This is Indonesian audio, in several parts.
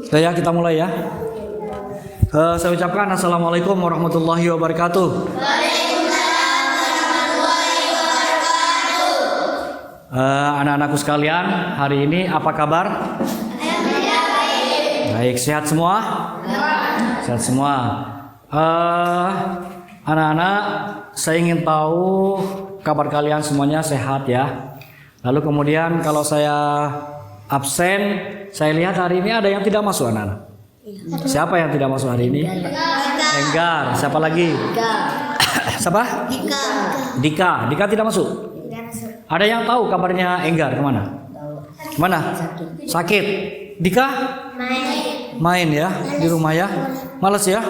Sudah ya, kita mulai ya. Saya ucapkan Assalamualaikum warahmatullahi wabarakatuh. Waalaikumsalam warahmatullahi wabarakatuh. Anak-anakku sekalian, hari ini apa kabar? Baik, sehat semua? Sehat semua. Anak-anak, saya ingin tahu kabar kalian semuanya sehat ya. Lalu kemudian kalau saya absen, saya lihat hari ini ada yang tidak masuk anak-anak. Siapa yang tidak masuk hari ini? Enggar. Siapa lagi? Siapa? Dika. Dika tidak masuk. Ada yang tahu kabarnya Enggar kemana? Kemana? Sakit. Dika? Main ya di rumah ya. Males ya.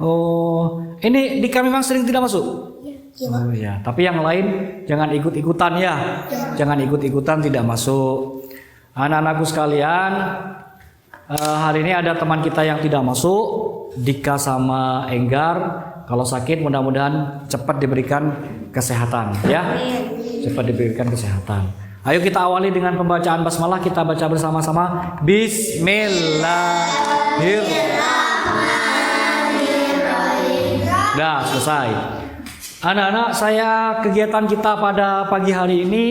Oh, ini Dika memang sering tidak masuk. Oh ya. Tapi yang lain jangan ikut-ikutan ya. Jangan ikut-ikutan tidak masuk. Anak-anakku sekalian, hari ini ada teman kita yang tidak masuk, Dika sama Enggar. Kalau sakit mudah-mudahan cepat diberikan kesehatan ya. Cepat diberikan kesehatan. Ayo kita awali dengan pembacaan basmalah. Kita baca bersama-sama. Bismillahirrahmanirrahim. Dah selesai. Anak-anak, kegiatan kita pada pagi hari ini,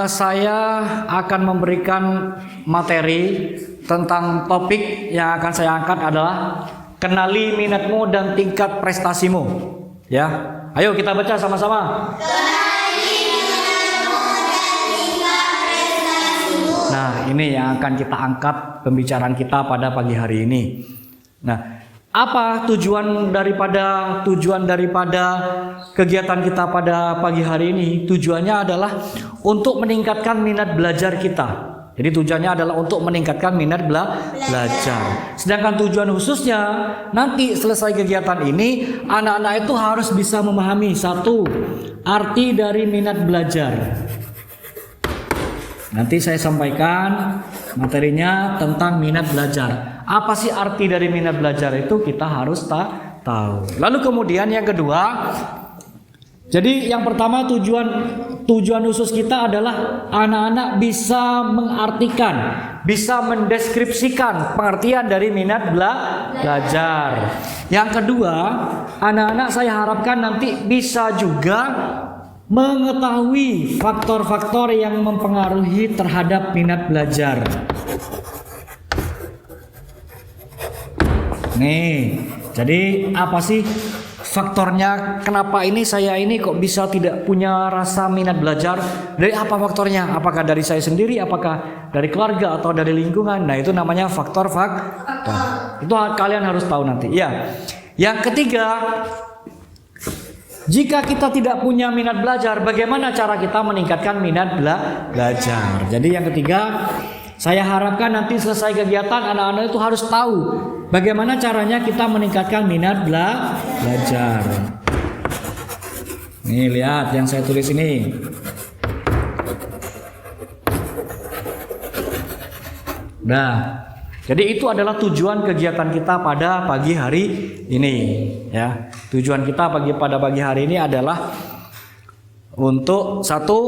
saya akan memberikan materi tentang topik yang akan saya angkat adalah kenali minatmu dan tingkat prestasimu. Ya, ayo kita baca sama-sama. Kenali minatmu dan tingkat prestasimu. Nah, ini yang akan kita angkat pembicaraan kita pada pagi hari ini. Nah, apa tujuan daripada kegiatan kita pada pagi hari ini? Tujuannya adalah untuk meningkatkan minat belajar kita. Jadi tujuannya adalah untuk meningkatkan minat belajar. Sedangkan tujuan khususnya nanti selesai kegiatan ini, anak-anak itu harus bisa memahami satu, arti dari minat belajar. Nanti saya sampaikan materinya tentang minat belajar. Apa sih arti dari minat belajar itu kita harus tahu. Lalu kemudian yang kedua, jadi yang pertama tujuan khusus kita adalah anak-anak bisa mengartikan, bisa mendeskripsikan pengertian dari minat belajar. Yang kedua, anak-anak saya harapkan nanti bisa juga mengetahui faktor-faktor yang mempengaruhi terhadap minat belajar. Nih, jadi apa sih faktornya? Kenapa saya kok bisa tidak punya rasa minat belajar? Dari apa faktornya? Apakah dari saya sendiri? Apakah dari keluarga atau dari lingkungan? Nah, itu namanya faktor. Itu kalian harus tahu nanti. Ya. Yang ketiga, jika kita tidak punya minat belajar, bagaimana cara kita meningkatkan minat belajar? Jadi yang ketiga, saya harapkan nanti selesai kegiatan anak-anak itu harus tahu bagaimana caranya kita meningkatkan minat belajar. Nih lihat yang saya tulis ini. Nah, jadi itu adalah tujuan kegiatan kita pada pagi hari ini. Ya, tujuan kita pada pagi hari ini adalah untuk satu,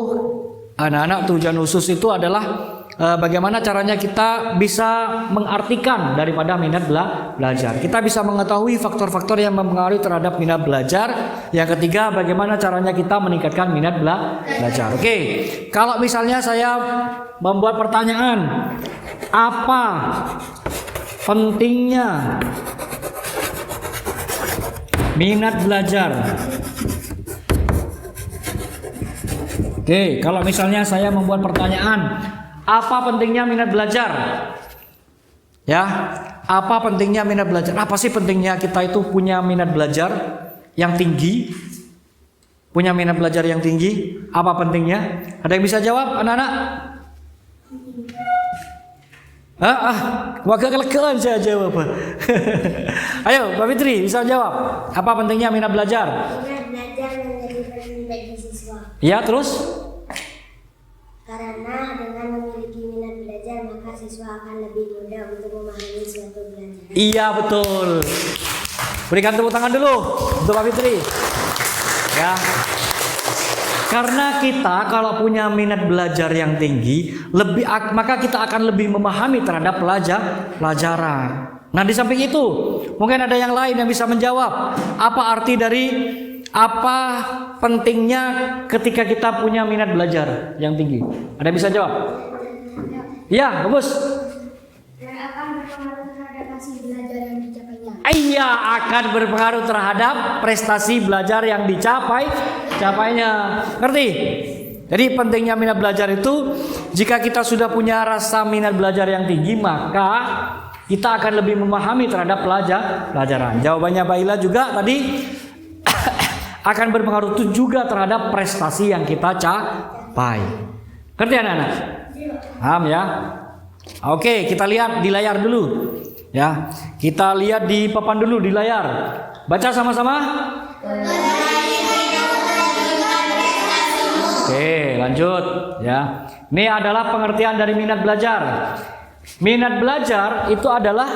anak-anak tujuan khusus itu adalah bagaimana caranya kita bisa mengartikan daripada minat belajar. Kita bisa mengetahui faktor-faktor yang mempengaruhi terhadap minat belajar. Yang ketiga, bagaimana caranya kita meningkatkan minat belajar. Oke, kalau misalnya saya membuat pertanyaan, apa pentingnya minat belajar? Oke, kalau misalnya saya membuat pertanyaan, apa pentingnya minat belajar? Ya, apa pentingnya minat belajar? Apa sih pentingnya kita itu punya minat belajar yang tinggi? Punya minat belajar yang tinggi? Apa pentingnya? Ada yang bisa jawab, anak-anak? Wakil-wakilan saya jawab. Ayo, Mbak Fitri bisa jawab. Apa pentingnya minat belajar? Minat belajar menjadi penting bagi siswa. Ya, terus? Karena dengan memiliki minat belajar, maka siswa akan lebih mudah untuk memahami suatu pelajaran. Iya, betul. Berikan tepuk tangan dulu untuk Mbak Fitri. Ya. Karena kita kalau punya minat belajar yang tinggi, maka kita akan lebih memahami terhadap pelajaran. Nah, di samping itu, mungkin ada yang lain yang bisa menjawab. Apa pentingnya ketika kita punya minat belajar yang tinggi? Ada yang bisa jawab? Ya, bagus. Dan akan berpengaruh terhadap hasil belajar yang dicapainya. Iya, akan berpengaruh terhadap prestasi belajar yang dicapainya. Ngerti? Jadi pentingnya minat belajar itu, jika kita sudah punya rasa minat belajar yang tinggi, maka kita akan lebih memahami terhadap pelajaran. Jawabannya Baila juga tadi akan berpengaruh juga terhadap prestasi yang kita capai. Ngerti anak-anak? Paham ya? Oke, kita lihat di layar dulu. Ya, kita lihat di papan dulu di layar. Baca sama-sama. Oke, lanjut ya. Ini adalah pengertian dari minat belajar. Minat belajar itu adalah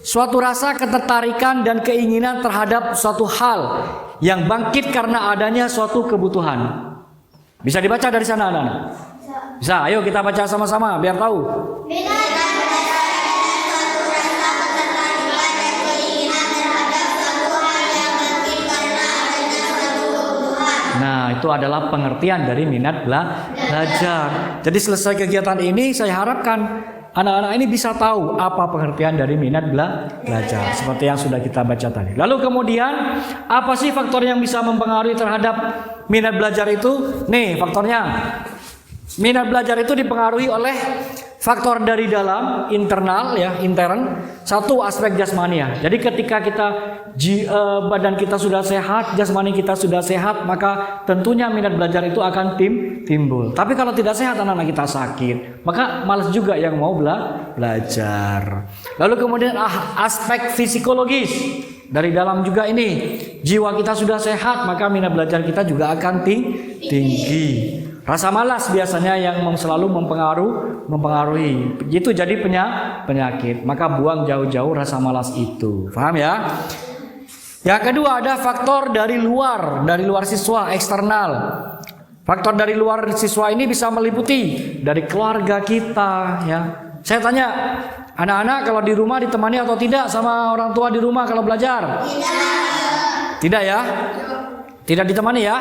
suatu rasa ketertarikan dan keinginan terhadap suatu hal yang bangkit karena adanya suatu kebutuhan. Bisa dibaca dari sana, anak-anak? Bisa. Ayo kita baca sama-sama biar tahu. Nah, itu adalah pengertian dari minat belajar. Jadi selesai kegiatan ini, saya harapkan anak-anak ini bisa tahu apa pengertian dari minat belajar. Seperti yang sudah kita baca tadi. Lalu kemudian, apa sih faktor yang bisa mempengaruhi terhadap minat belajar itu? Nih faktornya. Minat belajar itu dipengaruhi oleh faktor dari dalam, internal ya, intern. Satu, aspek jasmani ya. Jadi ketika badan kita sudah sehat, jasmani kita sudah sehat, maka tentunya minat belajar itu akan timbul. Tapi kalau tidak sehat, anak-anak kita sakit, maka malas juga yang mau belajar. Lalu kemudian aspek psikologis. Dari dalam juga ini, jiwa kita sudah sehat, maka minat belajar kita juga akan tinggi. Rasa malas biasanya yang selalu mempengaruhi. Itu jadi penyakit. Maka buang jauh-jauh rasa malas itu. Paham ya? Yang kedua ada faktor dari luar siswa, eksternal. Faktor dari luar siswa ini bisa meliputi dari keluarga kita ya. Saya tanya, anak-anak kalau di rumah ditemani atau tidak sama orang tua di rumah kalau belajar? Tidak ya? Tidak ditemani ya?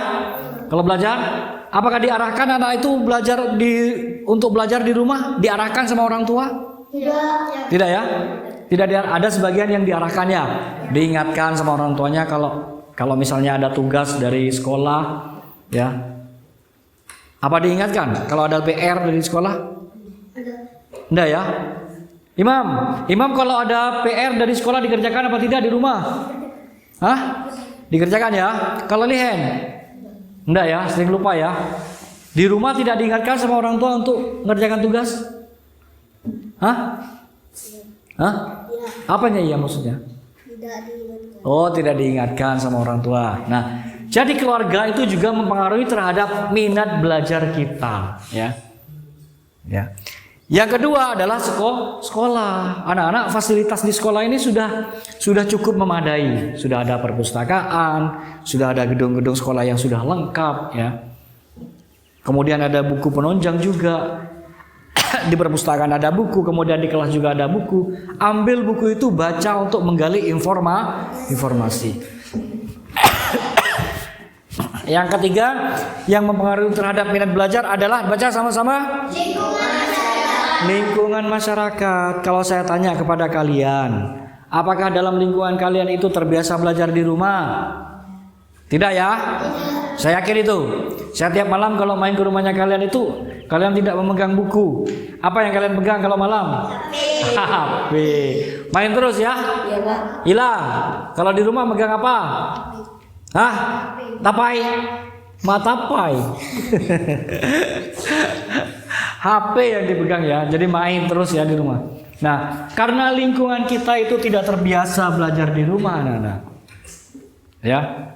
Kalau belajar, apakah diarahkan anak itu untuk belajar di rumah? Diarahkan sama orang tua? Tidak ya? Tidak ada sebagian yang diarahkannya, diingatkan sama orang tuanya kalau misalnya ada tugas dari sekolah, ya. Apa diingatkan? Kalau ada PR dari sekolah? Enggak ya? Imam kalau ada PR dari sekolah dikerjakan apa tidak di rumah? Hah? Dikerjakan ya? Kalau Lihen? Enggak ya, sering lupa ya. Di rumah tidak diingatkan sama orang tua untuk mengerjakan tugas? Hah? Apanya iya maksudnya? Tidak diingatkan. Oh, tidak diingatkan sama orang tua. Nah, jadi keluarga itu juga mempengaruhi terhadap minat belajar kita, ya. Ya. Yang kedua adalah sekolah. Anak-anak fasilitas di sekolah ini sudah cukup memadai. Sudah ada perpustakaan, sudah ada gedung-gedung sekolah yang sudah lengkap ya. Kemudian ada buku penunjang juga. Di perpustakaan ada buku, kemudian di kelas juga ada buku. Ambil buku itu, baca untuk menggali informasi. Yang ketiga yang mempengaruhi terhadap minat belajar adalah, baca sama-sama, lingkungan masyarakat. Kalau saya tanya kepada kalian, apakah dalam lingkungan kalian itu terbiasa belajar di rumah? Tidak ya? Saya yakin itu. Saya tiap malam kalau main ke rumahnya kalian itu, kalian tidak memegang buku. Apa yang kalian pegang kalau malam? HP. Main terus ya? Iya, Pak. Hilang. Kalau di rumah megang apa? Hah? Tapai? Matapai. HP yang dipegang ya. Jadi main terus ya di rumah. Nah, karena lingkungan kita itu tidak terbiasa belajar di rumah, anak-anak. Ya.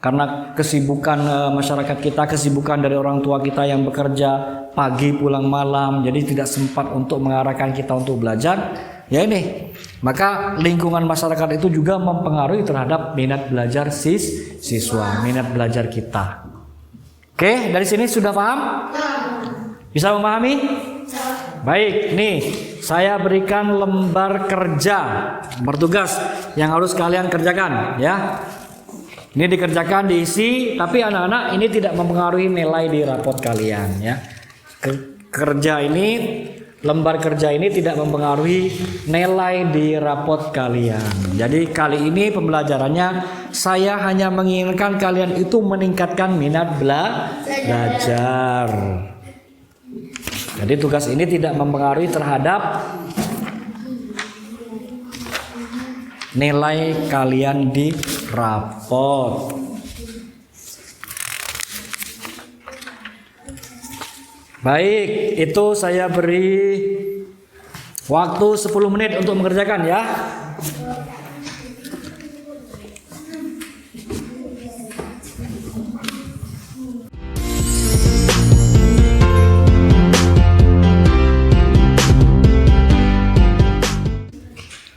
Karena kesibukan masyarakat kita, kesibukan dari orang tua kita yang bekerja pagi pulang malam, jadi tidak sempat untuk mengarahkan kita untuk belajar. Ya ini, maka lingkungan masyarakat itu juga mempengaruhi terhadap minat belajar siswa, minat belajar kita. Oke, dari sini sudah paham? Bisa memahami? Baik, nih saya berikan lembar kerja, lembar tugas yang harus kalian kerjakan ya. Ini dikerjakan, diisi, tapi anak-anak ini tidak mempengaruhi nilai di rapot kalian ya. Lembar kerja ini tidak mempengaruhi nilai di rapot kalian. Jadi kali ini pembelajarannya saya hanya menginginkan kalian itu meningkatkan minat belajar. Jadi tugas ini tidak mempengaruhi terhadap nilai kalian di rapot. Baik, itu saya beri waktu 10 menit untuk mengerjakan ya.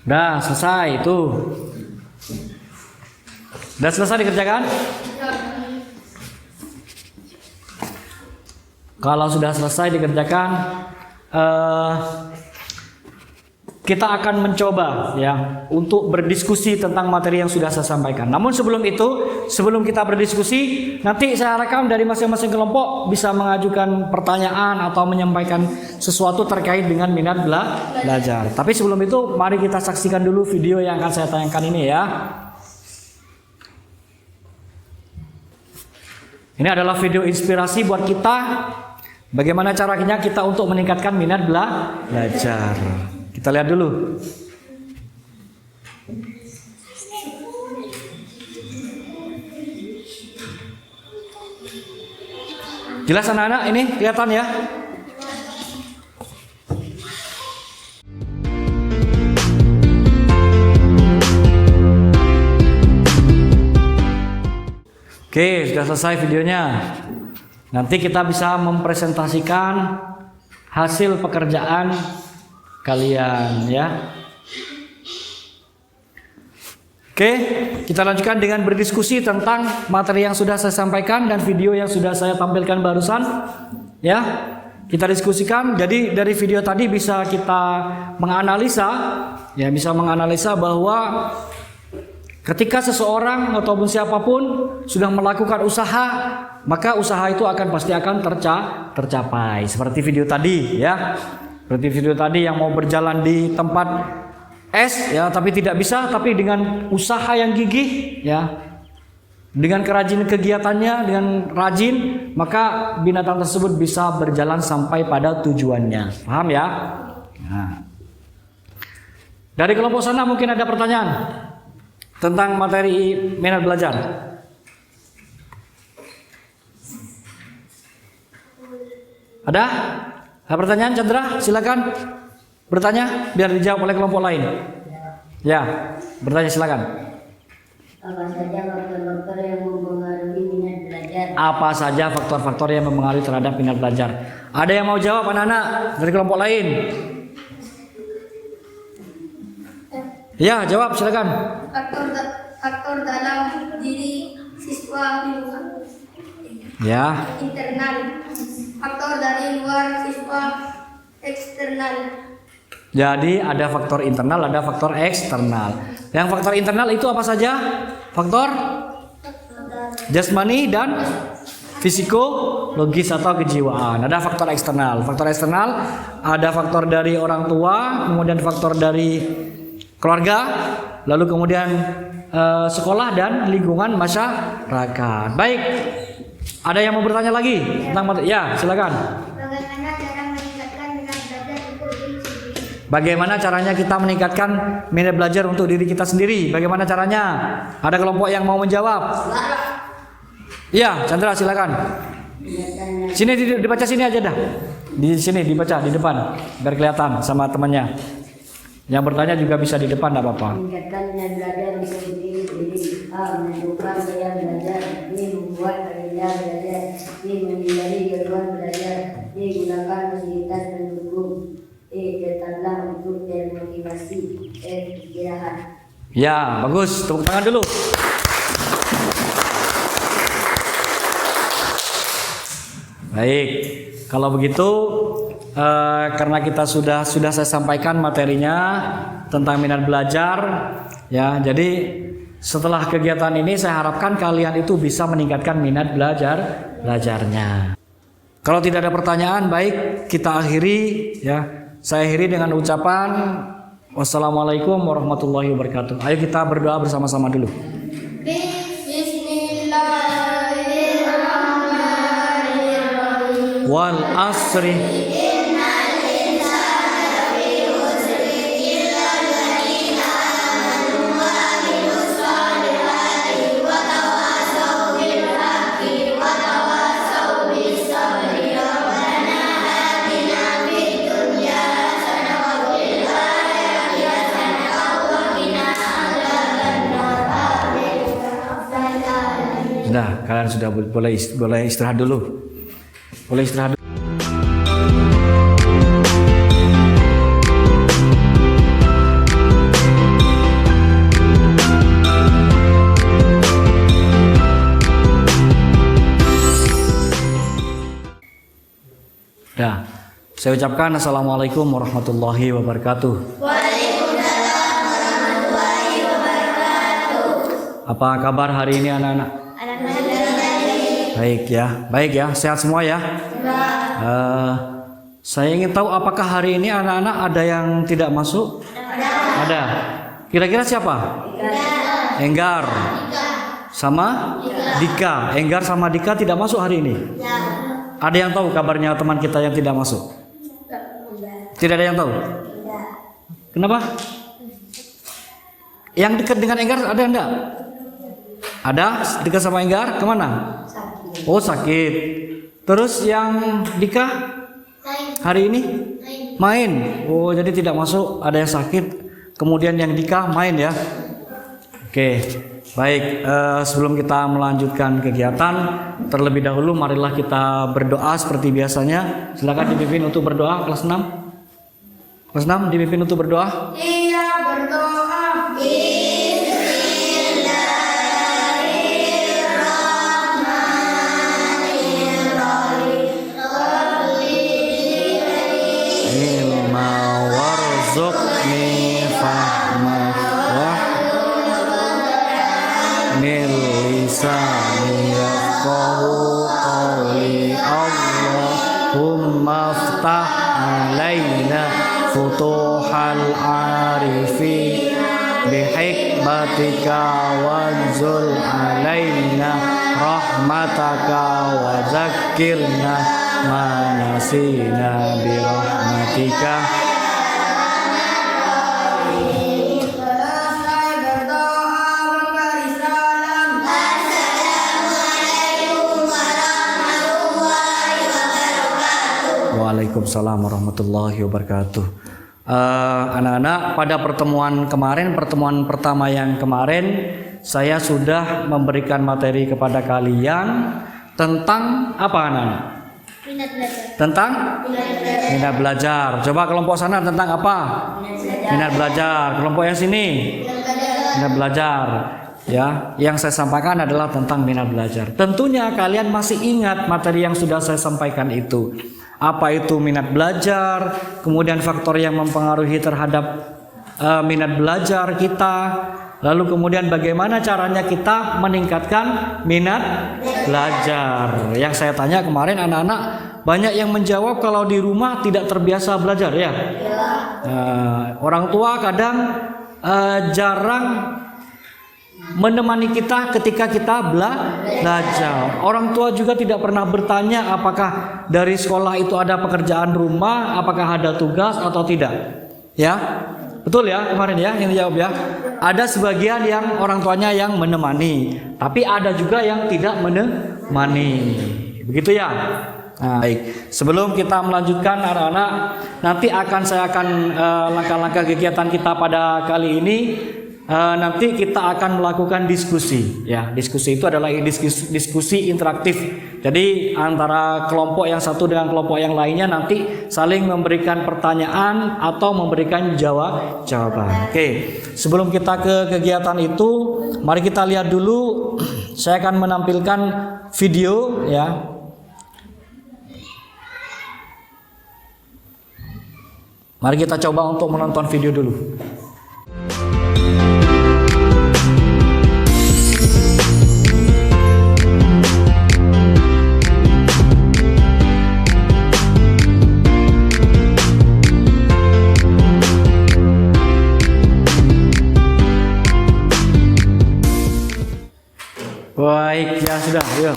Udah selesai itu. Udah selesai dikerjakan? Kalau sudah selesai dikerjakan, kita akan mencoba ya untuk berdiskusi tentang materi yang sudah saya sampaikan. Namun sebelum itu, sebelum kita berdiskusi, nanti saya harapkan dari masing-masing kelompok bisa mengajukan pertanyaan atau menyampaikan sesuatu terkait dengan minat belajar. Tapi sebelum itu, mari kita saksikan dulu video yang akan saya tayangkan ini ya. Ini adalah video inspirasi buat kita. Bagaimana caranya kita untuk meningkatkan minat belajar. Kita lihat dulu. Jelas anak-anak ini kelihatan ya? Oke, sudah selesai videonya. Nanti kita bisa mempresentasikan hasil pekerjaan kalian ya. Oke, kita lanjutkan dengan berdiskusi tentang materi yang sudah saya sampaikan dan video yang sudah saya tampilkan barusan ya. Kita diskusikan. Jadi dari video tadi bisa kita menganalisa ya, bisa menganalisa bahwa ketika seseorang ataupun siapapun sudah melakukan usaha, maka usaha itu pasti akan tercapai. Seperti video tadi ya. Seperti video tadi yang mau berjalan di tempat es ya, tapi tidak bisa, tapi dengan usaha yang gigih ya. Dengan kerajinan kegiatannya, dengan rajin, maka binatang tersebut bisa berjalan sampai pada tujuannya. Paham ya? Nah. Dari kelompok sana mungkin ada pertanyaan tentang materi minat belajar. Ada? Ada pertanyaan, Chandra? Silakan bertanya biar dijawab oleh kelompok lain. Ya, bertanya silakan. Apa saja faktor-faktor yang mempengaruhi minat belajar? Apa saja faktor-faktor yang mempengaruhi terhadap minat belajar? Ada yang mau jawab anak-anak dari kelompok lain? Ya, jawab silakan. Faktor dalam diri siswa Ya. internal, faktor dari luar siswa eksternal. Jadi ada faktor internal, ada faktor eksternal. Yang faktor internal itu apa saja? Faktor jasmani dan psikologis atau kejiwaan. Ada faktor eksternal. Faktor eksternal ada faktor dari orang tua, kemudian faktor dari keluarga, lalu kemudian sekolah dan lingkungan masyarakat. Baik, ada yang mau bertanya lagi tentang materi? Ya, silakan. Bagaimana Bagaimana caranya cara meningkatkan minat belajar untuk diri sendiri? kita meningkatkan minat belajar untuk diri kita sendiri? Bagaimana caranya? Ada kelompok yang mau menjawab? Iya, Chandra silakan. Sini dibaca sini aja dah. Di sini dibaca di depan biar kelihatan sama temannya. Yang bertanya juga bisa di depan, tidak apa-apa. Meningkatkan minat belajar untuk diri sendiri. A. Menentukan gaya belajar. B. Membuat agenda belajar. C. Menghindari gangguan belajar. D. Gunakan fasilitas pendukung. E. Cetaklah untuk termotivasi. F. Istirahat. Ya, bagus. Tepuk tangan dulu. Baik. Kalau begitu karena kita sudah saya sampaikan materinya tentang minat belajar ya. Jadi setelah kegiatan ini saya harapkan kalian itu bisa meningkatkan minat belajarnya. Kalau tidak ada pertanyaan, baik kita akhiri ya. Saya akhiri dengan ucapan wassalamualaikum warahmatullahi wabarakatuh. Ayo kita berdoa bersama-sama dulu. Bismillahirrahmanirrahim. Wal asri Nah, kalian sudah boleh istirahat dulu. Boleh istirahat dulu. Nah, saya ucapkan assalamualaikum warahmatullahi wabarakatuh. Waalaikumsalam warahmatullahi wabarakatuh. Apa kabar hari ini anak-anak? Baik ya, sehat semua ya. Saya ingin tahu apakah hari ini anak-anak ada yang tidak masuk? Ada. Kira-kira siapa? Enggar. Sama? Dika. Enggar sama Dika tidak masuk hari ini. Ada yang tahu kabarnya teman kita yang tidak masuk? Tidak ada yang tahu? Kenapa? Yang dekat dengan Enggar ada enggak? Ada? Dekat sama Enggar? Kemana? Oh sakit. Terus yang Dika? Hari ini? Main. Oh jadi tidak masuk. Ada yang sakit. Kemudian yang Dika main ya. Oke. Baik, sebelum kita melanjutkan kegiatan, terlebih dahulu marilah kita berdoa seperti biasanya. Silakan dipimpin untuk berdoa kelas 6. Kelas 6 dipimpin untuk berdoa. Iya, berdoa. Ilma warzuqni fahma wa mil lisani yafqahu qawli Allahumma ftah alaina futuhal arifi bihikmatika wanzul alaina rahmataka wa zakirna manasina birahmatika. Waalaikumsalam warahmatullahi wabarakatuh. Anak-anak, pada pertemuan pertama yang kemarin, saya sudah memberikan materi kepada kalian tentang apa anak-anak? Minat belajar. Tentang minat belajar. Coba kelompok sana tentang apa? Minat belajar. Kelompok yang sini? Minat belajar. Ya, yang saya sampaikan adalah tentang minat belajar. Tentunya kalian masih ingat materi yang sudah saya sampaikan itu. Apa itu minat belajar, kemudian faktor yang mempengaruhi terhadap minat belajar kita, lalu kemudian bagaimana caranya kita meningkatkan minat belajar. Yang saya tanya kemarin anak-anak banyak yang menjawab kalau di rumah tidak terbiasa belajar ya. Orang tua kadang jarang menemani kita ketika kita belajar. Orang tua juga tidak pernah bertanya apakah dari sekolah itu ada pekerjaan rumah, apakah ada tugas atau tidak. Ya, betul ya kemarin ya yang dijawab ya. Ada sebagian yang orang tuanya yang menemani, tapi ada juga yang tidak menemani. Begitu ya. Nah, baik. Sebelum kita melanjutkan anak-anak, nanti saya akan langkah-langkah kegiatan kita pada kali ini. Nanti kita akan melakukan diskusi ya. Diskusi itu adalah diskusi interaktif. Jadi antara kelompok yang satu dengan kelompok yang lainnya nanti saling memberikan pertanyaan atau memberikan jawaban. Oke. Sebelum kita ke kegiatan itu, mari kita lihat dulu. Saya akan menampilkan video ya. Mari kita coba untuk menonton video dulu. Baik, ya sudah, yuk.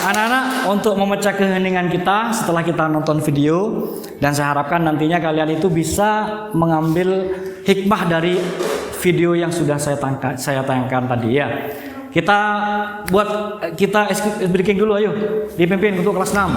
Anak-anak, untuk memecah keheningan kita setelah kita nonton video, dan saya harapkan nantinya kalian itu bisa mengambil hikmah dari video yang sudah saya tayangkan tadi ya. Kita breaking dulu, ayo dipimpin untuk kelas 6.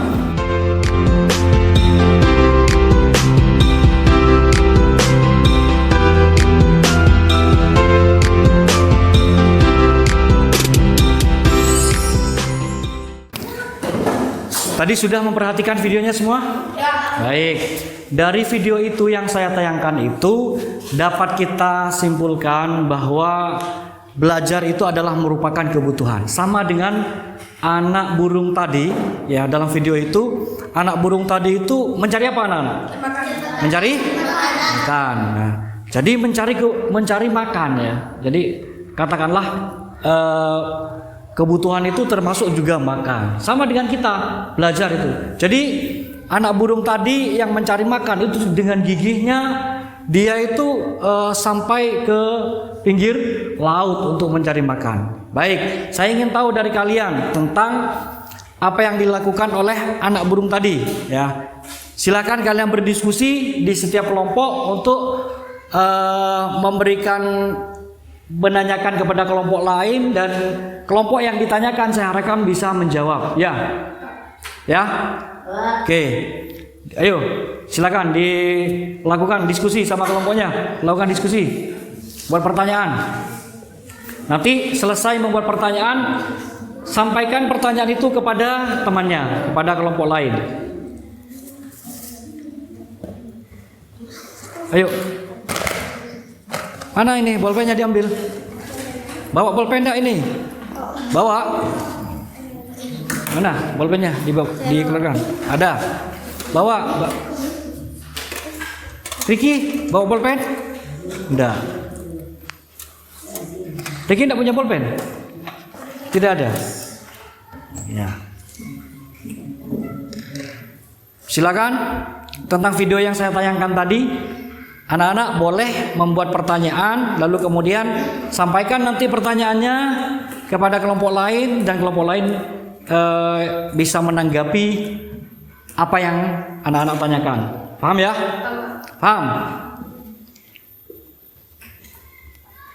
Tadi sudah memperhatikan videonya semua? Ya. Baik. Dari video itu yang saya tayangkan itu dapat kita simpulkan bahwa belajar itu adalah merupakan kebutuhan. Sama dengan anak burung tadi, ya dalam video itu anak burung tadi itu mencari apa anak-anak? Mencari makan. Nah, jadi mencari makan ya. Jadi katakanlah kebutuhan itu termasuk juga makan. Sama dengan kita belajar itu. Jadi anak burung tadi yang mencari makan itu dengan gigihnya dia itu sampai ke pinggir laut untuk mencari makan. Baik, saya ingin tahu dari kalian tentang apa yang dilakukan oleh anak burung tadi ya. Silakan kalian berdiskusi di setiap kelompok untuk menanyakan kepada kelompok lain, dan kelompok yang ditanyakan saya harapkan bisa menjawab ya. Oke, ayo silakan dilakukan diskusi sama kelompoknya, lakukan diskusi, buat pertanyaan. Nanti selesai membuat pertanyaan, sampaikan pertanyaan itu kepada temannya, kepada kelompok lain. Ayo. Mana ini bolpennya, diambil? Bawa bolpen enggak ini? Bawa. Mana bolpennya? Dikeluarkan. Ada. Bawa. Ricky, bawa bolpen? Enggak. Ricky enggak punya bolpen? Tidak ada. Ya. Silakan tentang video yang saya tayangkan tadi. Anak-anak boleh membuat pertanyaan, lalu kemudian sampaikan nanti pertanyaannya kepada kelompok lain, dan kelompok lain bisa menanggapi apa yang anak-anak tanyakan. Paham ya? Paham?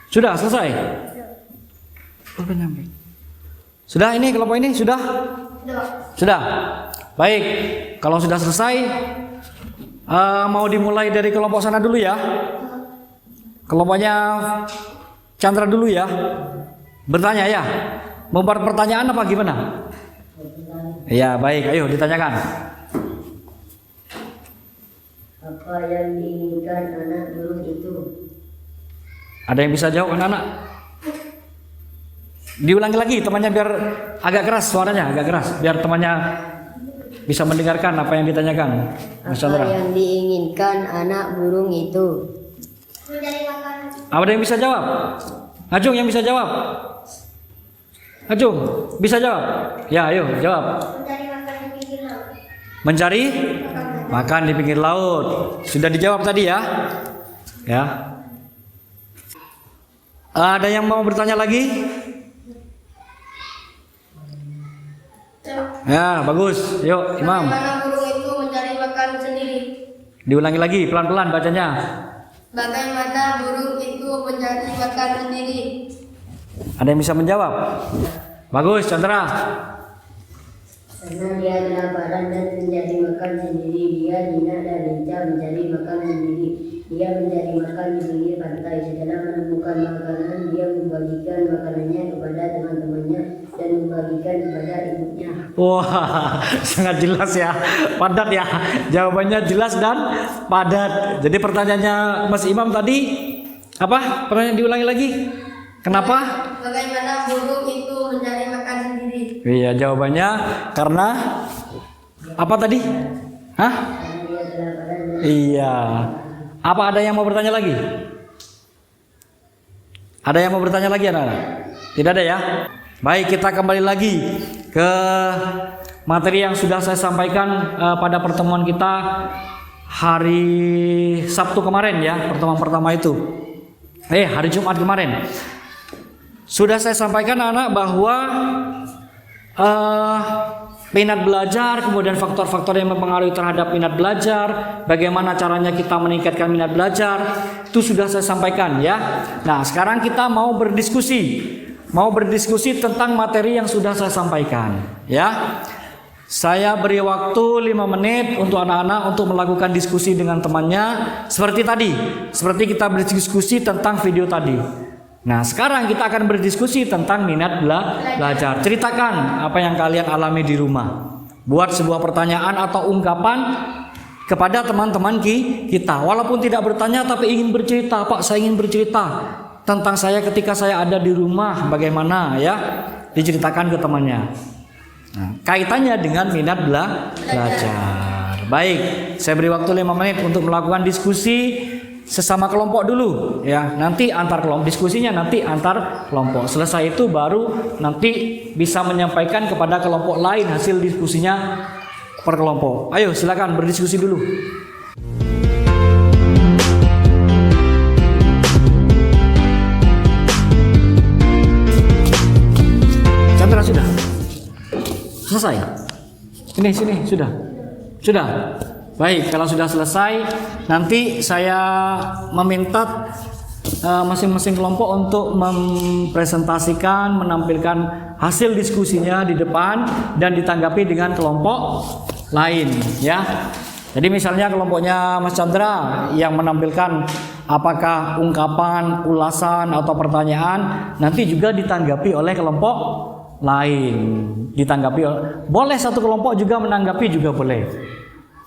Sudah selesai? Sudah ini kelompok ini? Sudah? Sudah? Baik, kalau sudah selesai, mau dimulai dari kelompok sana dulu ya. Kelompoknya Chandra dulu ya. Bertanya ya. Membuat pertanyaan apa gimana? Ya baik, ayo ditanyakan. Apa yang diinginkan anak burung itu? Ada yang bisa jawab anak-anak? Diulangi lagi temannya biar agak keras suaranya, agak keras biar temannya bisa mendengarkan apa yang ditanyakan. Mas Chandra. Apa yang diinginkan anak burung itu? Mencari makan. Ada yang bisa jawab? Ajung yang bisa jawab? Ajung bisa jawab? Ya, ayo jawab. Mencari makan di pinggir laut. Mencari makan di pinggir laut. Sudah dijawab tadi ya? Ya. Ada yang mau bertanya lagi? Ya, bagus. Yuk, Imam. Bagaimana burung itu mencari makan sendiri? Diulangi lagi pelan-pelan bacanya. Bagaimana burung itu mencari makan sendiri? Ada yang bisa menjawab? Bagus, Chandra. Karena dia adalah badan dan mencari makan sendiri. Dia jinak dan lincah mencari makan sendiri. Dia mencari makan di pinggir pantai. Setelah menemukan makanan, dia membagikan makanannya kepada teman-temannya dan membagikan kepada ibunya. Wah, sangat jelas ya, padat ya. Jawabannya jelas dan padat. Jadi pertanyaannya Mas Imam tadi apa? Pertanyaan diulangi lagi. Kenapa? Bagaimana burung itu mencari makan sendiri? Iya, jawabannya karena apa tadi? Hah? Karena dia adalah Iya. Apa ada yang mau bertanya lagi? Ada yang mau bertanya lagi anak-anak? Tidak ada ya? Baik, kita kembali lagi ke materi yang sudah saya sampaikan pada pertemuan kita hari Sabtu kemarin ya, pertemuan pertama itu. Hari Jumat kemarin. Sudah saya sampaikan anak bahwa minat belajar, kemudian faktor-faktor yang mempengaruhi terhadap minat belajar, bagaimana caranya kita meningkatkan minat belajar, itu sudah saya sampaikan ya. Nah, sekarang kita mau berdiskusi tentang materi yang sudah saya sampaikan ya. Saya beri waktu 5 menit untuk anak-anak untuk melakukan diskusi dengan temannya seperti tadi, seperti kita berdiskusi tentang video tadi. Nah, sekarang kita akan berdiskusi tentang minat belajar. Ceritakan apa yang kalian alami di rumah. Buat sebuah pertanyaan atau ungkapan kepada teman-teman kita. Walaupun tidak bertanya tapi ingin bercerita. Pak, saya ingin bercerita tentang saya ketika saya ada di rumah. Bagaimana ya? Diceritakan ke temannya. Nah, kaitannya dengan minat belajar. Baik, saya beri waktu 5 menit untuk melakukan diskusi sesama kelompok dulu ya, nanti antar kelompok, diskusinya nanti antar kelompok. Selesai itu baru nanti bisa menyampaikan kepada kelompok lain hasil diskusinya per kelompok. Ayo silakan berdiskusi dulu. Chandra sudah selesai? Sini sudah. Baik, kalau sudah selesai, nanti saya meminta masing-masing kelompok untuk mempresentasikan, menampilkan hasil diskusinya di depan dan ditanggapi dengan kelompok lain, ya. Jadi misalnya kelompoknya Mas Chandra yang menampilkan apakah ungkapan, ulasan atau pertanyaan, nanti juga ditanggapi oleh kelompok lain. Boleh satu kelompok juga menanggapi juga boleh.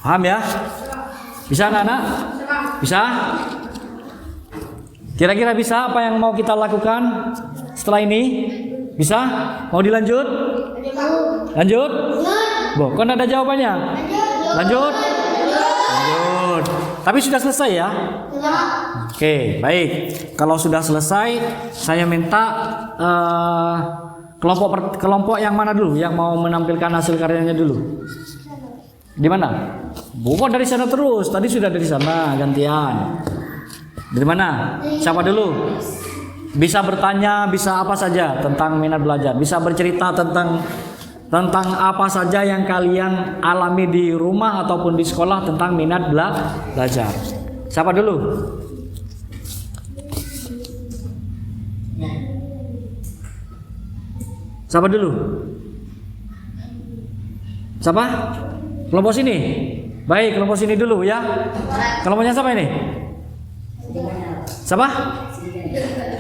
Paham ya? Bisa anak-anak? Bisa? Kira-kira bisa apa yang mau kita lakukan setelah ini? Bisa? Mau dilanjut? Lanjut? Kan ada jawabannya? Lanjut? Tapi sudah selesai ya? Oke, baik. Kalau sudah selesai, saya minta kelompok yang mana dulu? Yang mau menampilkan hasil karyanya dulu? Di mana? Bukan dari sana terus. Tadi sudah dari sana, gantian. Dari mana? Siapa dulu? Bisa bertanya, bisa apa saja tentang minat belajar. Bisa bercerita tentang apa saja yang kalian alami di rumah ataupun di sekolah tentang minat belajar. Siapa dulu? Siapa dulu? Siapa? Kelompok sini. Baik, kelompok sini dulu ya. Kelompoknya siapa ini? Siapa?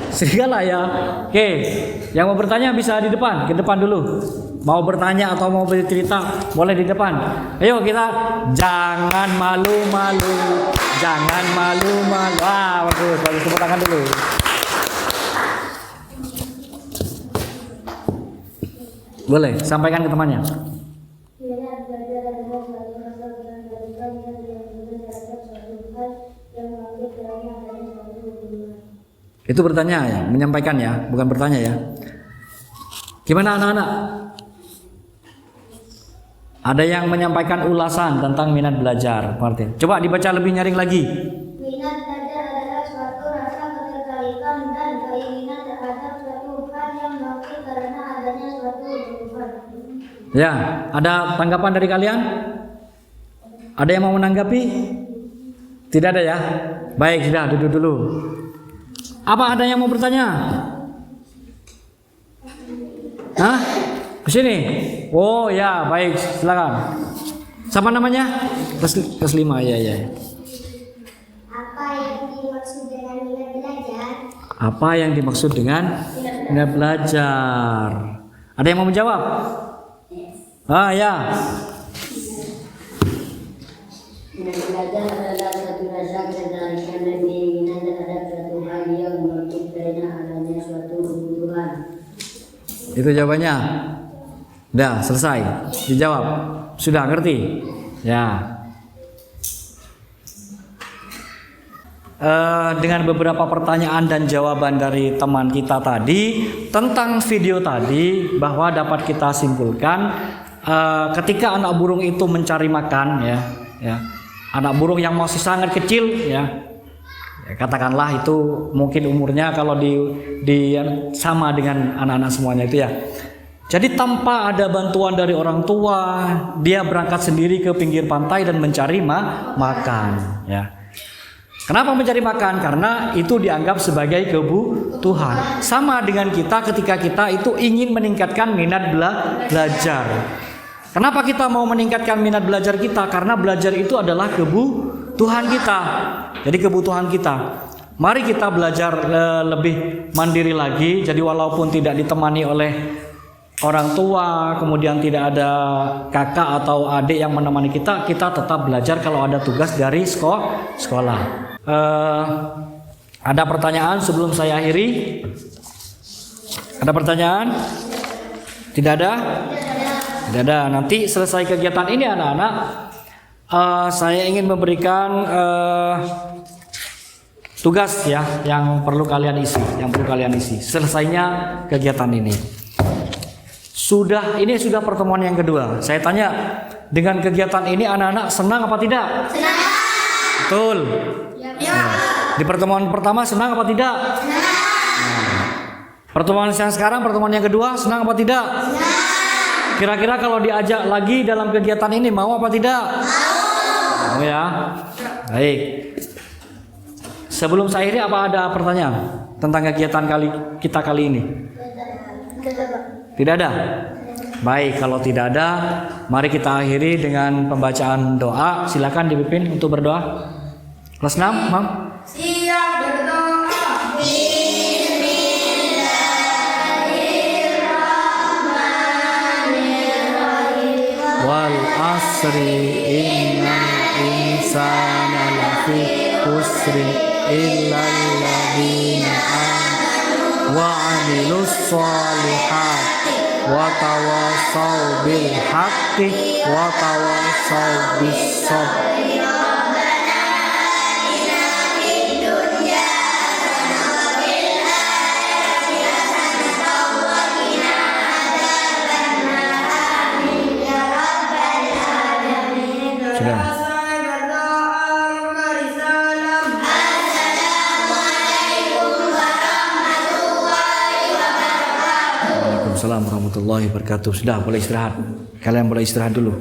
Serigala ya. Oke. Yang mau bertanya bisa di depan, ke depan dulu. Mau bertanya atau mau bercerita boleh di depan. Ayo kita jangan malu-malu. Jangan malu-malu. Bagus. Tepuk tangan dulu. Boleh, sampaikan ke temannya. Itu bertanya ya, menyampaikan ya, bukan bertanya ya. Gimana anak-anak? Ada yang menyampaikan ulasan tentang minat belajar, Martin. Coba dibaca lebih nyaring lagi. Minat belajar adalah suatu rasa ketertarikan dan keinginan terhadap suatu hal yang mungkin karena adanya suatu kebutuhan. Ya, ada tanggapan dari kalian? Ada yang mau menanggapi? Tidak ada ya? Baik, sudah duduk dulu. Apa ada yang mau bertanya? Hah? Kesini? Oh ya, baik, silakan. Siapa namanya? Kelas 5, ya. Apa yang dimaksud dengan minat belajar? Apa yang dimaksud dengan minat belajar? Ada yang mau menjawab? Ya. Minat belajar adalah satu rasa ketertarikan dan keinginan terhadap suatu hal yang mungkin karena adanya suatu kebutuhan. Itu jawabannya. Udah selesai. Dijawab. Sudah ngerti? Ya. dengan beberapa pertanyaan dan jawaban dari teman kita tadi tentang video tadi, bahwa dapat kita simpulkan ketika anak burung itu mencari makan, ya, anak burung yang masih sangat kecil, ya, katakanlah itu mungkin umurnya kalau di sama dengan anak-anak semuanya itu, ya. Jadi tanpa ada bantuan dari orang tua, dia berangkat sendiri ke pinggir pantai dan mencari makan, ya. Kenapa mencari makan? Karena itu dianggap sebagai kebutuhan. Sama dengan kita ketika kita itu ingin meningkatkan minat belajar. Kenapa kita mau meningkatkan minat belajar kita? Karena belajar itu adalah kebutuhan kita. Jadi kebutuhan kita. Mari kita belajar lebih mandiri lagi. Jadi walaupun tidak ditemani oleh orang tua, kemudian tidak ada kakak atau adik yang menemani kita, kita tetap belajar kalau ada tugas dari sekolah. Ada pertanyaan sebelum saya akhiri? Ada pertanyaan? Tidak ada? Tidak ada. Nanti selesai kegiatan ini anak-anak, saya ingin memberikan tugas, ya, yang perlu kalian isi, selesainya kegiatan ini. Ini sudah pertemuan yang kedua. Saya tanya, dengan kegiatan ini anak-anak senang apa tidak? Senang. Betul. Ya. Di pertemuan pertama senang apa tidak? Senang. Pertemuan yang sekarang, pertemuan yang kedua, senang apa tidak? Senang. Kira-kira kalau diajak lagi dalam kegiatan ini mau apa tidak? Mau. Mau, ya. Baik. Sebelum saya akhiri, apa ada pertanyaan tentang kegiatan kita kali ini? Tidak ada? Baik, kalau tidak ada, mari kita akhiri dengan pembacaan doa. Silakan dipimpin untuk berdoa. Kelas 6, Mam. Siap berdoa. Wal asri innal insana lafi khusrin illal ladzina amanu wa 'amilus shalihat wa tawassaw bil haqqi wa tawassaw bis sabr. Assalamualaikum warahmatullahi wabarakatuh. Sudah boleh istirahat. Kalian boleh istirahat dulu.